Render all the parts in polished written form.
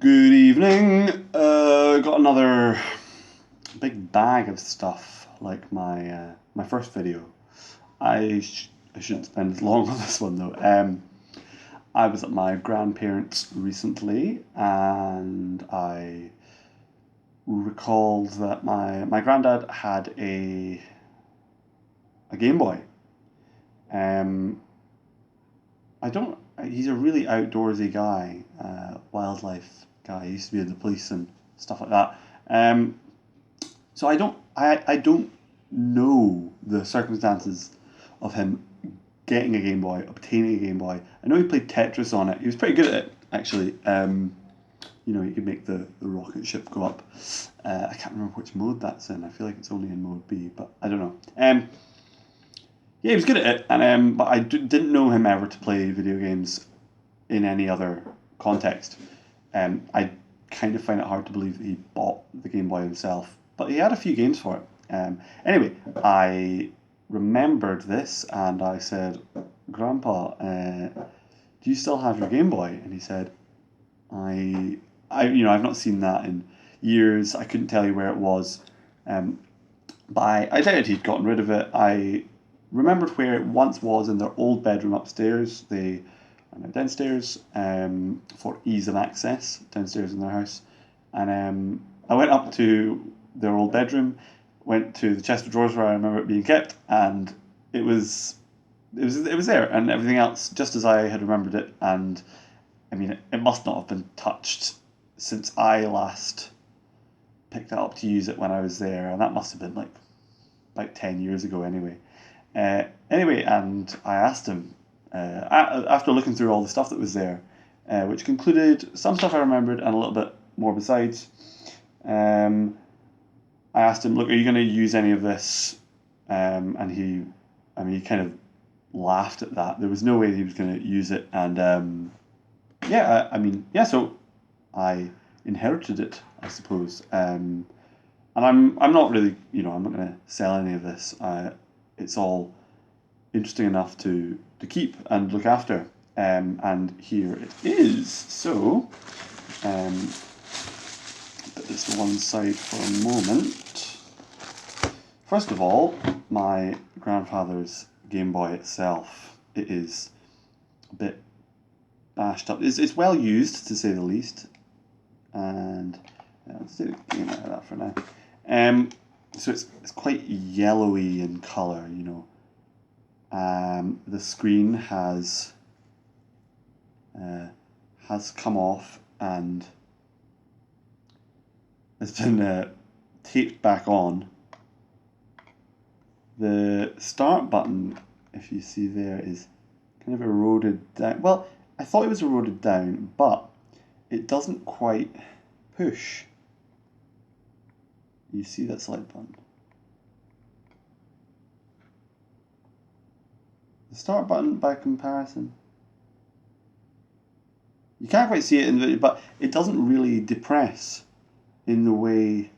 Good evening. Got another big bag of stuff like my first video. I shouldn't spend as long on this one though. I was at my grandparents' recently, and I recalled that my granddad had a Game Boy. Um, I don't. He's a really outdoorsy guy, wildlife guy. He used to be in the police and stuff like that. So I don't know the circumstances of him getting a Game Boy, obtaining a Game Boy. I know he played Tetris on it. He was pretty good at it, actually. You could make the rocket ship go up. I can't remember which mode that's in. I feel like it's only in mode B, but I don't know. Yeah, he was good at it, but I didn't know him ever to play video games in any other context. I kind of find it hard to believe that he bought the Game Boy himself, but he had a few games for it. Anyway, I remembered this and I said, "Grandpa, do you still have your Game Boy?" And he said, I've not seen that in years. I couldn't tell you where it was, but I doubted he'd gotten rid of it. I remembered where it once was in their old bedroom upstairs. They are now downstairs for ease of access downstairs in their house. And I went up to their old bedroom, went to the chest of drawers where I remember it being kept, and it was there, and everything else just as I had remembered it. And I mean, it must not have been touched since I last picked it up to use it when I was there, and that must have been like about 10 years ago anyway. Anyway, and I asked him, after looking through all the stuff that was there, which included some stuff I remembered and a little bit more besides, I asked him, "Look, are you going to use any of this?" And he kind of laughed at that. There was no way he was going to use it, and so I inherited it, I suppose. And I'm not really, I'm not going to sell any of this. It's all interesting enough to keep and look after. And here it is. So, put this to one side for a moment. First of all, my grandfather's Game Boy itself. It is a bit bashed up. It's well used, to say the least. And let's do a game out of that for now. So it's quite yellowy in colour, The screen has come off and has been taped back on. The start button, if you see there, is kind of eroded down. Well, I thought it was eroded down, but it doesn't quite push. You see that select button? The start button, by comparison, you can't quite see it in the video, but it doesn't really depress in the way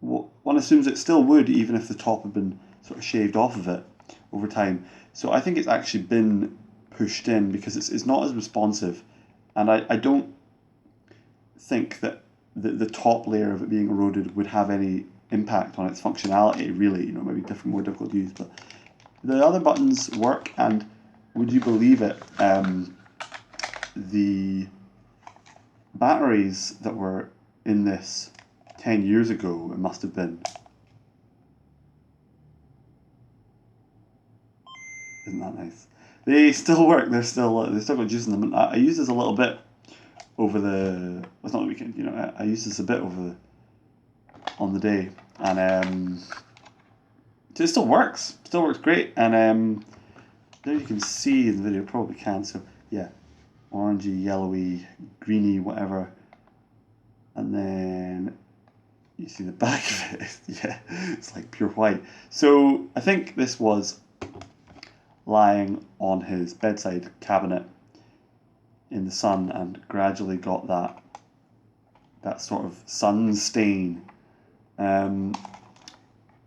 one assumes it still would, even if the top had been sort of shaved off of it over time. So I think it's actually been pushed in because it's not as responsive, and I don't think that the top layer of it being eroded would have any impact on its functionality, really. Maybe more difficult to use, but the other buttons work, and would you believe it, the batteries that were in this 10 years ago, it must have been, isn't that nice? They still work. They still got juice in them. And I use this a little bit over it's not the weekend, I use this a bit on the day, and it still works great. And there you can see in the video, probably can, so yeah, orangey, yellowy, greeny, whatever, and then you see the back of it. Yeah, it's like pure white. So I think this was lying on his bedside cabinet in the sun and gradually got that sort of sun stain.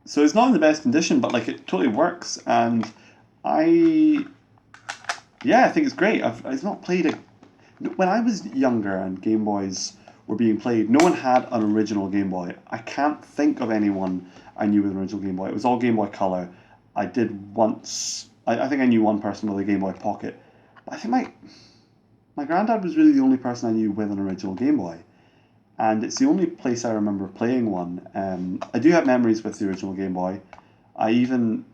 So it's not in the best condition, but like it totally works, and I think it's great. I've not played when I was younger and Game Boys were being played, no one had an original Game Boy. I can't think of anyone I knew with an original Game Boy. It was all Game Boy Color. I did once. I think I knew one person with a Game Boy Pocket. But I think my granddad was really the only person I knew with an original Game Boy. And it's the only place I remember playing one. I do have memories with the original Game Boy. I even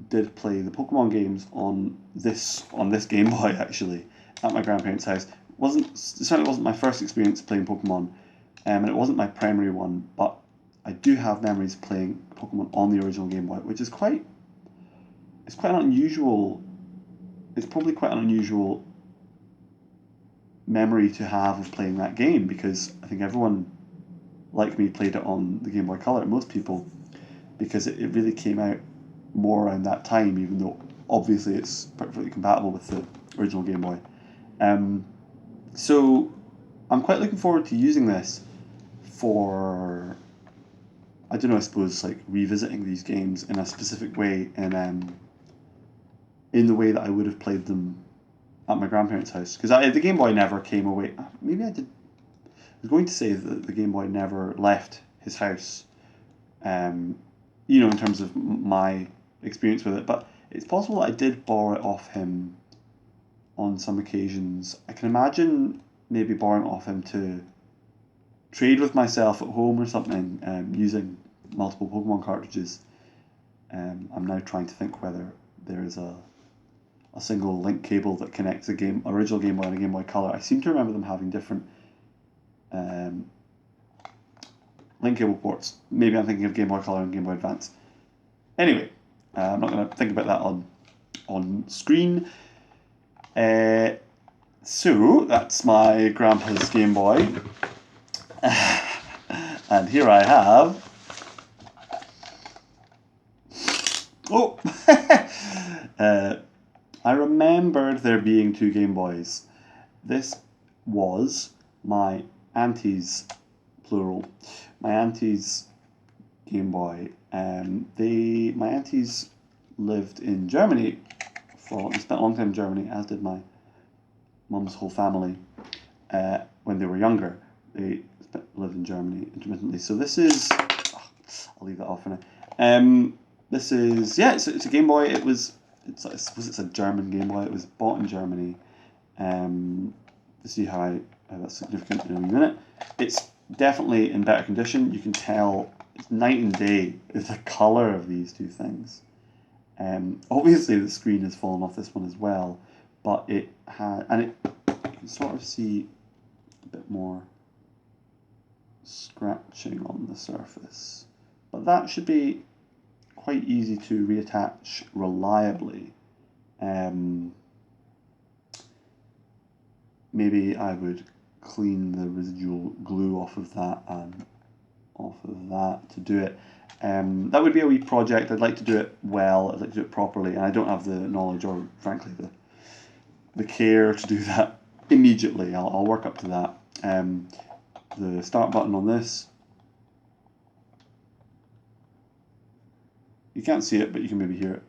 did play the Pokemon games on this Game Boy actually at my grandparents' house. It certainly wasn't my first experience playing Pokemon, and it wasn't my primary one. But I do have memories playing Pokemon on the original Game Boy, which is quite an unusual. It's probably quite an unusual memory to have of playing that game, because I think everyone like me played it on the Game Boy Color, most people, because it really came out more around that time, even though obviously it's perfectly compatible with the original Game Boy. So I'm quite looking forward to using this for, I don't know, I suppose like revisiting these games in a specific way, and in the way that I would have played them at my grandparents' house, because the Game Boy never came away. Maybe I did. I was going to say that the Game Boy never left his house. In terms of my experience with it, but it's possible that I did borrow it off him on some occasions. I can imagine maybe borrowing it off him to trade with myself at home or something, using multiple Pokemon cartridges. I'm now trying to think whether there is a single link cable that connects the original Game Boy and a Game Boy Color. I seem to remember them having different link cable ports. Maybe I'm thinking of Game Boy Color and Game Boy Advance. Anyway, I'm not going to think about that on screen. So that's my grandpa's Game Boy, and here I have. Oh, I remembered there being two Game Boys. This was my auntie's, plural, my auntie's Game Boy. My aunties lived in Germany they spent a long time in Germany, as did my mum's whole family. When they were younger, they lived in Germany intermittently. So this is, I'll leave that off for now. This is, it's a Game Boy. I suppose it's a German Game Boy. It was bought in Germany. To see how that's significant in a minute. It's definitely in better condition. You can tell it's night and day the colour of these two things. Obviously the screen has fallen off this one as well, but you can sort of see a bit more scratching on the surface. But that should be quite easy to reattach reliably. Maybe I would clean the residual glue off of that to do it. That would be a wee project. I'd like to do it well. I'd like to do it properly, and I don't have the knowledge or, frankly, the care to do that immediately. I'll work up to that. The start button on this, you can't see it, but you can maybe hear it.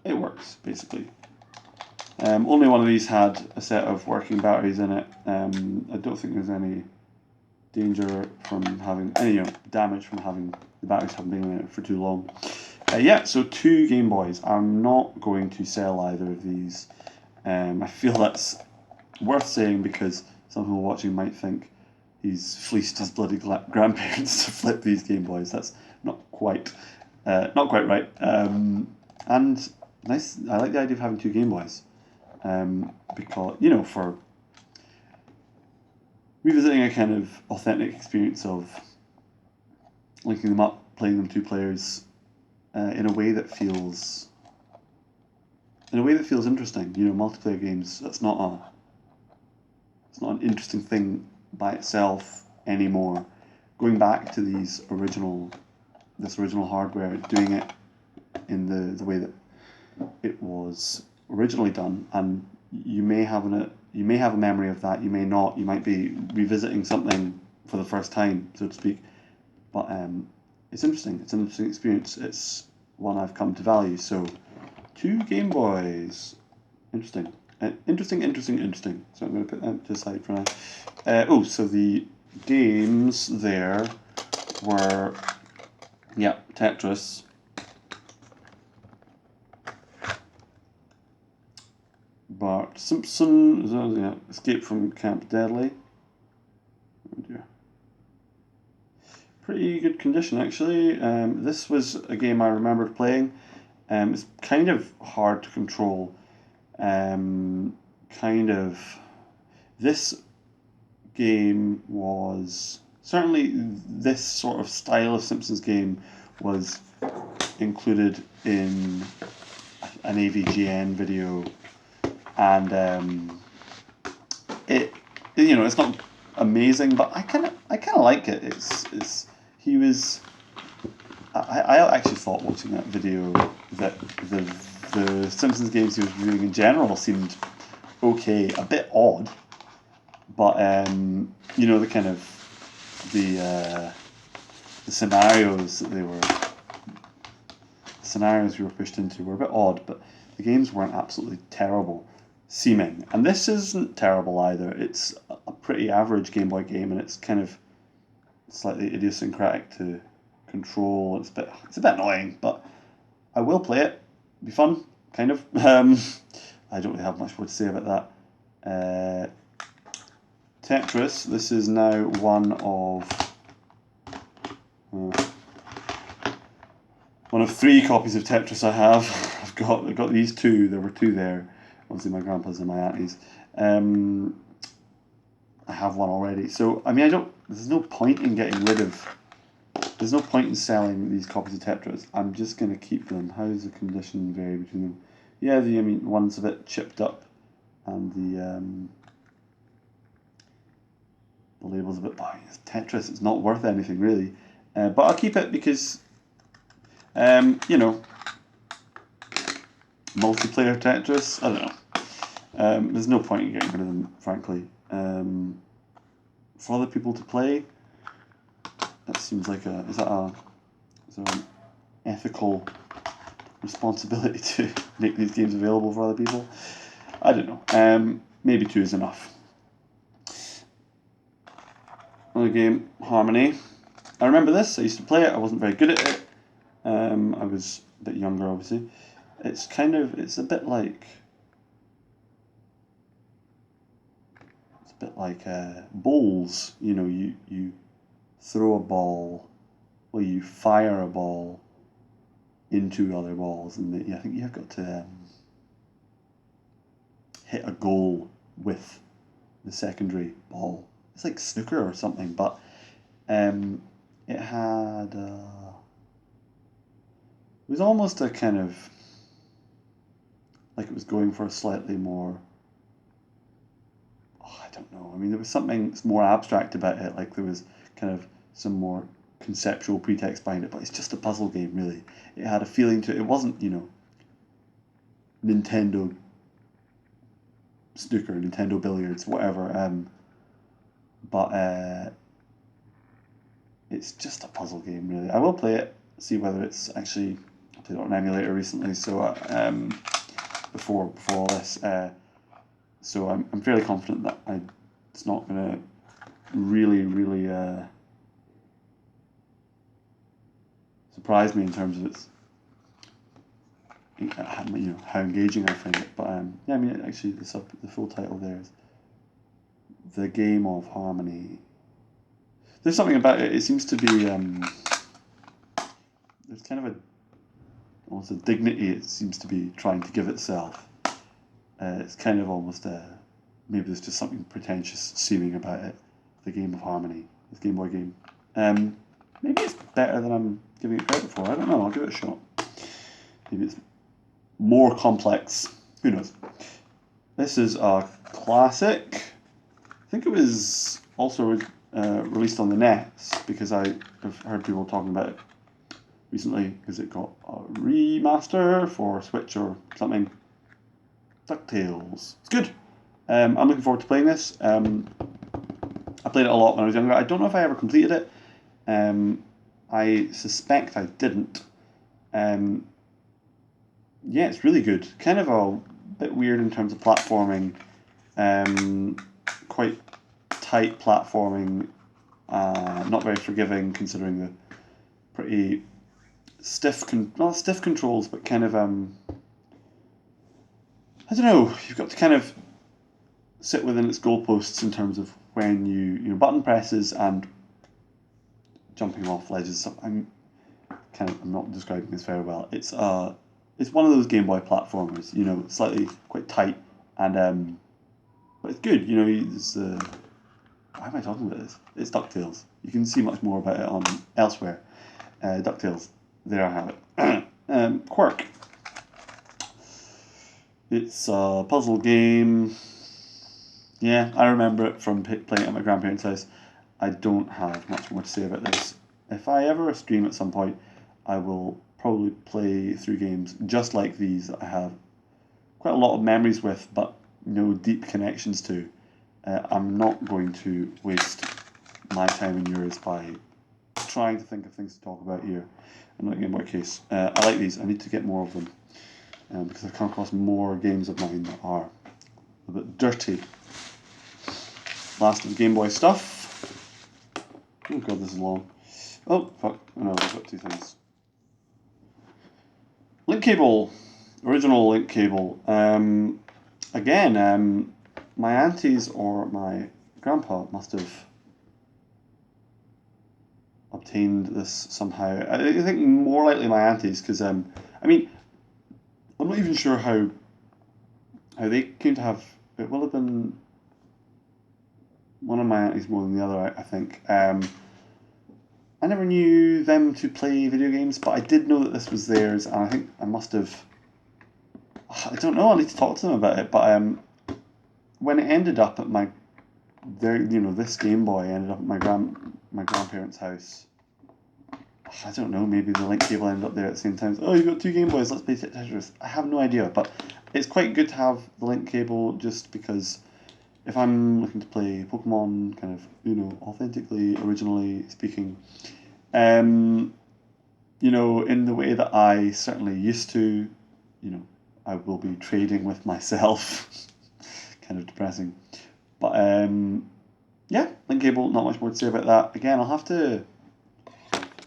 It works, basically. Only one of these had a set of working batteries in it. I don't think there's any danger from having any damage from having the batteries having been in it for too long. So two Game Boys. I'm not going to sell either of these. I feel that's worth saying because some people watching might think he's fleeced his bloody grandparents to flip these Game Boys. That's not quite right. And nice. I like the idea of having two Game Boys. Because, for revisiting a kind of authentic experience of linking them up, playing them two players, in a way that feels interesting. Multiplayer games, that's not an interesting thing by itself anymore. Going back to this original hardware, doing it in the way that it was originally done, and you may have a memory of that, you may not, you might be revisiting something for the first time, so to speak, but it's interesting. It's an interesting experience. It's one I've come to value. So two Game Boys, interesting. Interesting. So I'm going to put that to the side for now. So the games there were, yeah, Tetris, Bart, Simpson, yeah, Escape from Camp Deadly. Oh dear. Pretty good condition actually. This was a game I remembered playing. It's kind of hard to control. This game was certainly this sort of style of Simpsons game was included in an AVGN video, and it's not amazing, but I kind of like it. I actually thought watching that video that the Simpsons games he was reviewing in general seemed okay, a bit odd, but the kind of the scenarios we were pushed into were a bit odd, but the games weren't absolutely terrible seeming, and this isn't terrible either. It's a pretty average Game Boy game, and it's kind of slightly idiosyncratic to control. It's a bit annoying, but I will play it. It'll be fun, kind of. I don't really have much more to say about that. Tetris. This is now one of 3 copies of Tetris I have. I've got these 2. There were 2 there. Obviously, my grandpa's and my auntie's. I have one already. So I mean, there's no point in getting rid of. There's no point in selling these copies of Tetris. I'm just going to keep them. How does the condition vary between them? Yeah, one's a bit chipped up, and the label's a bit. It's Tetris. It's not worth anything really, but I'll keep it because, multiplayer Tetris. I don't know. There's no point in getting rid of them, frankly. For other people to play. That seems like is there an ethical responsibility to make these games available for other people? I don't know. Maybe 2 is enough. Another game, Harmony. I remember this. I used to play it. I wasn't very good at it. I was a bit younger, obviously. It's a bit like bowls. You throw a ball, or you fire a ball into other balls, and I think you've got to hit a goal with the secondary ball. It's like snooker or something, but it had it was almost a kind of like it was going for a slightly more. I don't know. I mean, there was something more abstract about it. Like there was kind of some more conceptual pretext behind it, but it's just a puzzle game, really. It had a feeling to it. It wasn't, Nintendo snooker, Nintendo billiards, whatever. But it's just a puzzle game, really. I will play it, see whether it's actually. I played it on an emulator recently, so before all this, so I'm fairly confident that it's not going to really surprise me in terms of its how engaging I find it. But yeah, I mean, actually, the full title there is The Game of Harmony. There's something about it. It seems to be there's kind of almost a dignity it seems to be trying to give itself. It's kind of almost maybe there's just something pretentious seeming about it. The Game of Harmony, this Game Boy game. Maybe it's better than I'm giving it credit for. I don't know. I'll give it a shot. Maybe it's more complex. Who knows? This is a classic. I think it was also released on the NES because I have heard people talking about it recently because it got a remaster for Switch or something. DuckTales. It's good. I'm looking forward to playing this. I played it a lot when I was younger. I don't know if I ever completed it. I suspect I didn't. Yeah, it's really good. Kind of a bit weird in terms of platforming, quite tight platforming, not very forgiving considering the pretty not stiff controls, but kind of, I don't know, you've got to kind of sit within its goalposts in terms of when you button presses and jumping off ledges. I'm not describing this very well. It's one of those Game Boy platformers, slightly quite tight, and but it's good. It's why am I talking about this? It's DuckTales. You can see much more about it on elsewhere. DuckTales. There I have it. Kwirk. It's a puzzle game. Yeah, I remember it from playing it at my grandparents' house. I don't have much more to say about this. If I ever stream at some point, I will probably play through games just like these that I have quite a lot of memories with, but no deep connections to. I'm not going to waste my time and yours by trying to think of things to talk about here. I'm not Game Boy case. I like these. I need to get more of them because I've come across more games of mine that are a bit dirty. Last of the Game Boy stuff. Oh god, this is long. Oh fuck! Oh, no, I've got two things. Link cable, original link cable. Again, my aunties or my grandpa must have obtained this somehow. I think more likely my aunties, because I mean, I'm not even sure how they came to have. It will have been one of my aunties more than the other, I think. I never knew them to play video games, but I did know that this was theirs, and I think I must have. I don't know. I need to talk to them about it. But when it ended up at this Game Boy ended up at my grandparents' house. I don't know. Maybe the link cable ended up there at the same time. Oh, you've got two Game Boys. Let's play Tetris. I have no idea, but it's quite good to have the link cable just because if I'm looking to play Pokemon, kind of authentically, originally speaking, in the way that I certainly used to, I will be trading with myself. Kind of depressing. But yeah, link cable, not much more to say about that. Again, I'll have to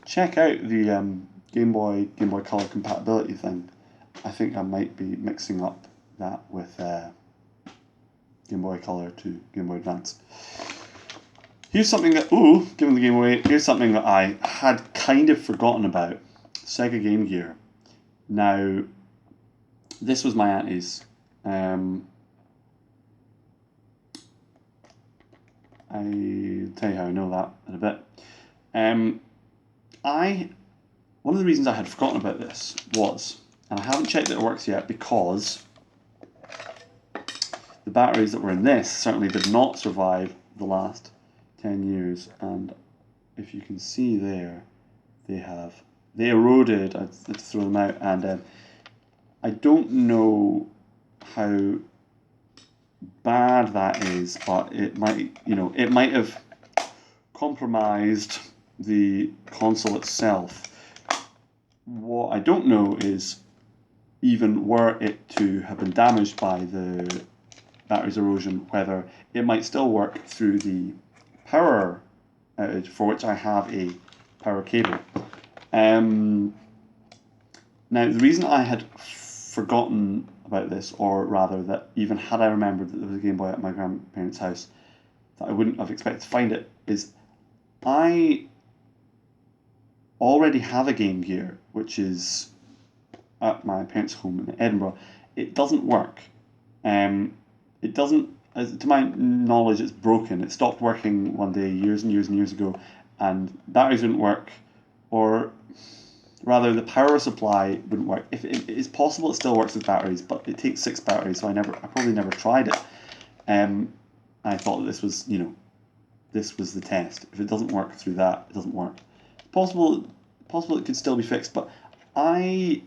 check out the Game Boy Color compatibility thing. I think I might be mixing up that with Game Boy Color to Game Boy Advance. Here's something that, giving the game away, here's something that I had kind of forgotten about. Sega Gamegear. Now, this was my auntie's. I'll tell you how I know that in a bit. One of the reasons I had forgotten about this was, and I haven't checked that it works yet because the batteries that were in this certainly did not survive the last 10 years, and if you can see there, they eroded. I had to throw them out, and I don't know how bad that is, but it might have compromised the console itself. What I don't know is, even were it to have been damaged by the battery's erosion, whether it might still work through the power outage, for which I have a power cable. Now, the reason I had forgotten about this, or rather that even had I remembered that there was a Game Boy at my grandparents' house, that I wouldn't have expected to find it, is I already have a Game Gear, which is at my parents' home in Edinburgh. It doesn't work. It doesn't, to my knowledge, it's broken. It stopped working one day years and years and years ago, and batteries wouldn't work, or rather the power supply wouldn't work. If it's possible it still works with batteries, but it takes 6 batteries, so I probably never tried it. I thought that this was the test. If it doesn't work through that, it doesn't work. Possible it could still be fixed, but I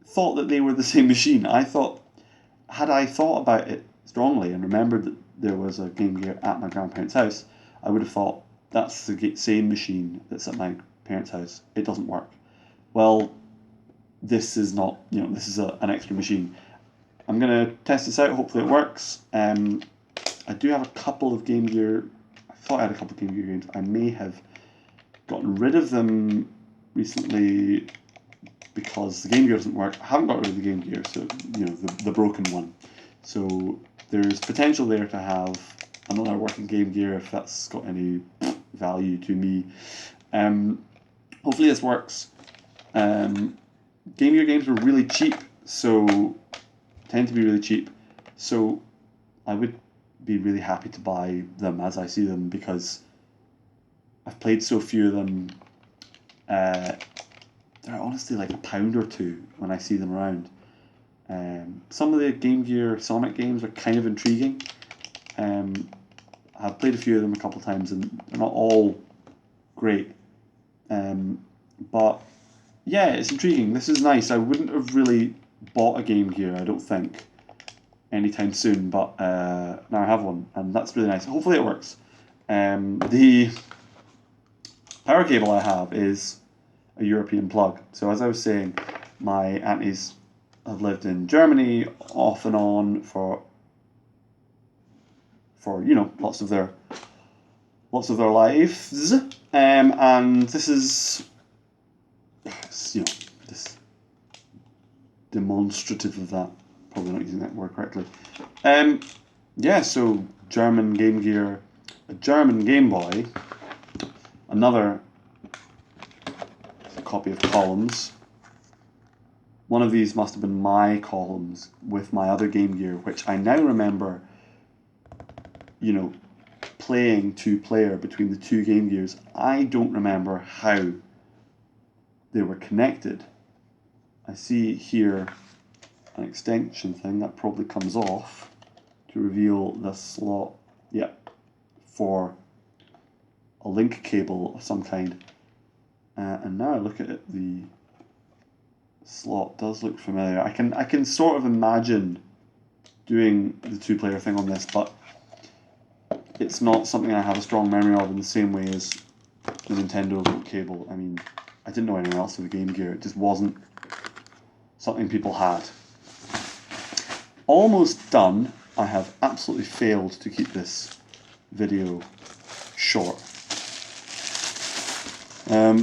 thought that they were the same machine. Had I thought about it strongly and remembered that there was a Game Gear at my grandparents' house, I would have thought that's the same machine that's at my parents' house. It doesn't work. Well, this is not, this is an extra machine. I'm going to test this out. Hopefully it works. I do have a couple of Game Gear. I thought I had a couple of Game Gear games. I may have gotten rid of them recently because the Game Gear doesn't work. I haven't got rid of the Game Gear, so the broken one. So there's potential there to have another working Game Gear if that's got any value to me. Hopefully this works. Game Gear games were really cheap, so tend to be really cheap. So I would be really happy to buy them as I see them because I've played so few of them. They're honestly like £1 or £2 when I see them around. Some of the Game Gear Sonic games are kind of intriguing. I've played a few of them a couple of times and they're not all great. But yeah, it's intriguing. This is nice. I wouldn't have really bought a Game Gear, I don't think, anytime soon, but now I have one and that's really nice. Hopefully it works. The power cable I have is a European plug. So as I was saying, my aunties have lived in Germany off and on for lots of their lives, and this is this demonstrative of that. Probably not using that word correctly. So German Game Gear, a German Game Boy, another copy of Columns. One of these must have been my Columns with my other Game Gear, which I now remember, playing two-player between the two Game Gears. I don't remember how they were connected. I see here an extension thing that probably comes off to reveal the slot, for a link cable of some kind. And now I look at it, the slot does look familiar. I can sort of imagine doing the two-player thing on this, but it's not something I have a strong memory of in the same way as the Nintendo cable. I mean, I didn't know anything else with the Game Gear. It just wasn't something people had. Almost done. I have absolutely failed to keep this video short. There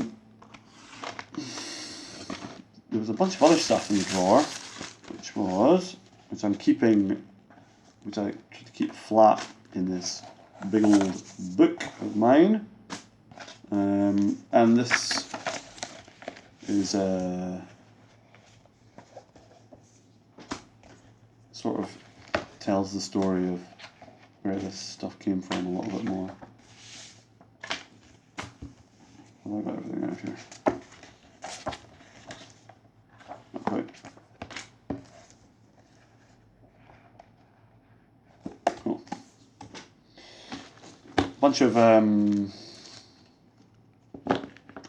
was a bunch of other stuff in the drawer, which I'm keeping, which I try to keep flat in this big old book of mine. And this is sort of tells the story of where this stuff came from a little bit more. Have I got everything out here? Not quite. Cool. Bunch of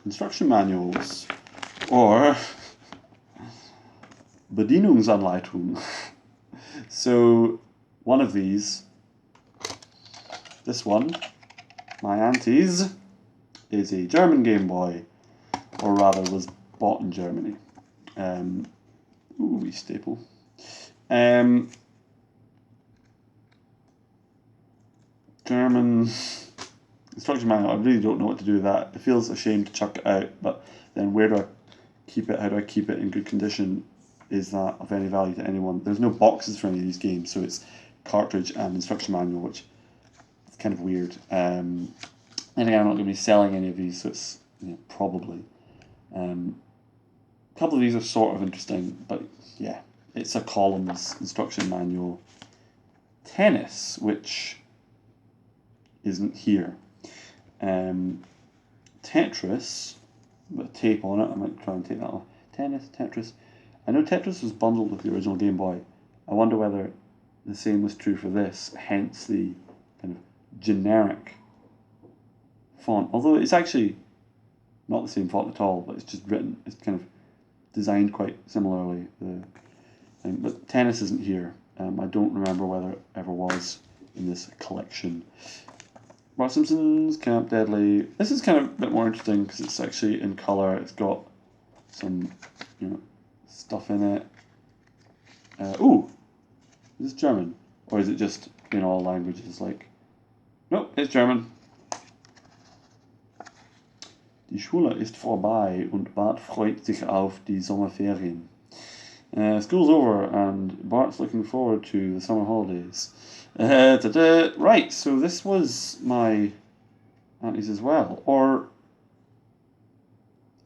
instruction manuals or Bedienungsanleitung. So one of these, this one, my auntie's, is a German Game Boy, or rather was bought in Germany. Ooh, staple. German instruction manual, I really don't know what to do with that. It feels a shame to chuck it out, but then where do I keep it? How do I keep it in good condition? Is that of any value to anyone? There's no boxes for any of these games, so it's cartridge and instruction manual, which is kind of weird. And again, I'm not going to be selling any of these, so it's probably. A couple of these are sort of interesting, but yeah, it's a Columns instruction manual. Tennis, which isn't here. Tetris, with tape on it. I might try and take that off. Tetris. I know Tetris was bundled with the original Game Boy. I wonder whether the same was true for this, hence the kind of generic font. Although it's actually not the same font at all, but it's just written, it's kind of designed quite similarly. But Tennis isn't here. I don't remember whether it ever was in this collection. Bart Simpson's Camp Deadly. This is kind of a bit more interesting because it's actually in colour. It's got some, stuff in it. Ooh, Is this German? Or is it just in all languages? Like, nope, it's German. Die Schule ist vorbei und Bart freut sich auf die Sommerferien. School's over and Bart's looking forward to the summer holidays. Right, so this was my auntie's as well. Or,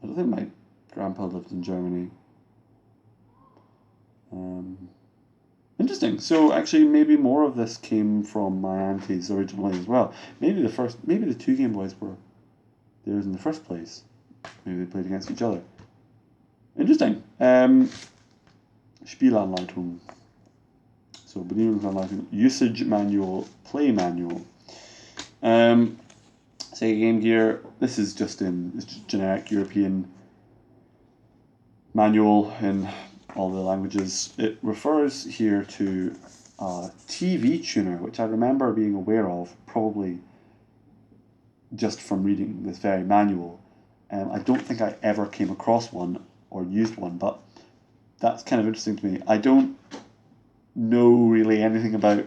I don't think my grandpa lived in Germany. Interesting. So actually, maybe more of this came from my auntie's originally as well. Maybe the two Game Boys were theirs in the first place. Maybe they played against each other. Interesting. Spielanleitung. So Bedienungsanleitung, usage manual, play manual. Sega Gamegear. This is just generic European manual in all the languages. It refers here to a TV tuner, which I remember being aware of, probably just from reading this very manual. I don't think I ever came across one or used one, but that's kind of interesting to me. I don't know really anything about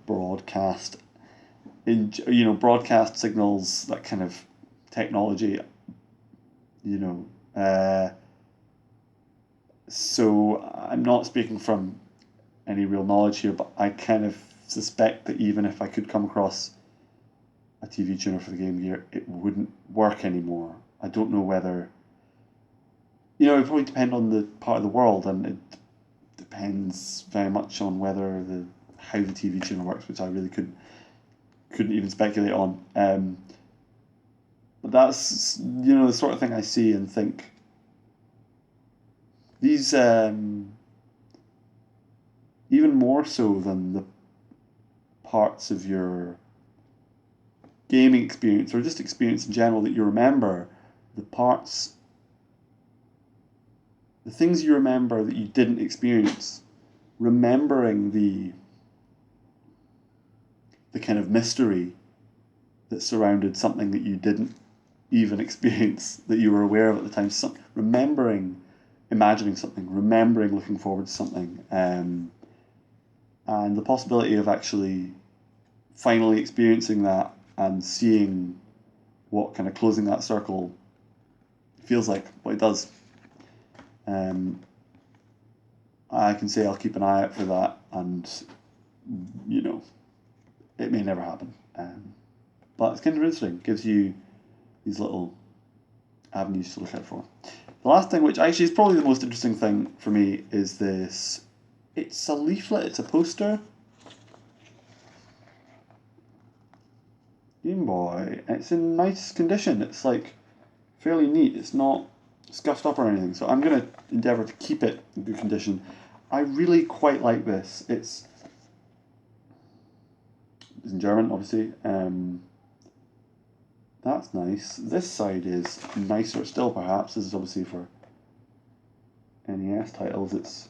broadcast, broadcast signals, that kind of technology, so I'm not speaking from any real knowledge here, but I kind of suspect that even if I could come across a TV tuner for the Game Gear, it wouldn't work anymore. I don't know whether, it would probably depend on the part of the world, and it depends very much on how the TV tuner works, which I really couldn't even speculate on. But that's the sort of thing I see and think. These, even more so than the parts of your gaming experience, or just experience in general, that you remember, the things you remember that you didn't experience, remembering the kind of mystery that surrounded something that you didn't even experience, that you were aware of at the time, imagining something, remembering looking forward to something, and the possibility of actually finally experiencing that and seeing what kind of closing that circle feels like, what it does. I can say I'll keep an eye out for that, and it may never happen. But it's kind of interesting. Gives you these little avenues to look out for. The last thing, which actually is probably the most interesting thing for me, is this. It's a leaflet, it's a poster. Game Boy. It's in nice condition. It's like fairly neat. It's not scuffed up or anything. So I'm going to endeavour to keep it in good condition. I really quite like this. It's in German, obviously. That's nice. This side is nicer still, perhaps. This is obviously for NES titles. It's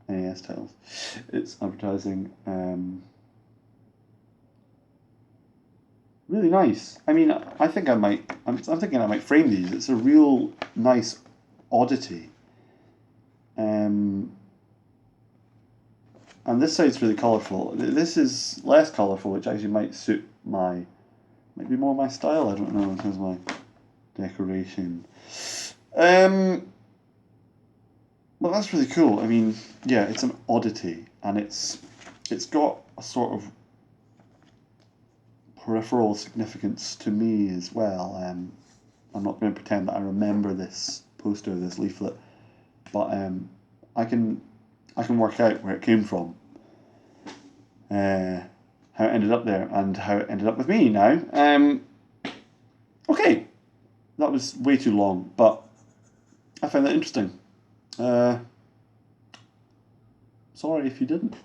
NES titles. It's advertising. Really nice. I mean, I think I'm thinking I might frame these. It's a real nice oddity. And this side's really colourful. This is less colourful, which actually might be more my style. I don't know in terms of my decoration. But that's really cool. I mean, yeah, it's an oddity, and it's got a sort of peripheral significance to me as well. I'm not going to pretend that I remember this poster, this leaflet, but I can work out where it came from, how it ended up there, and how it ended up with me now. Okay, that was way too long, but I found that interesting. Sorry if you didn't.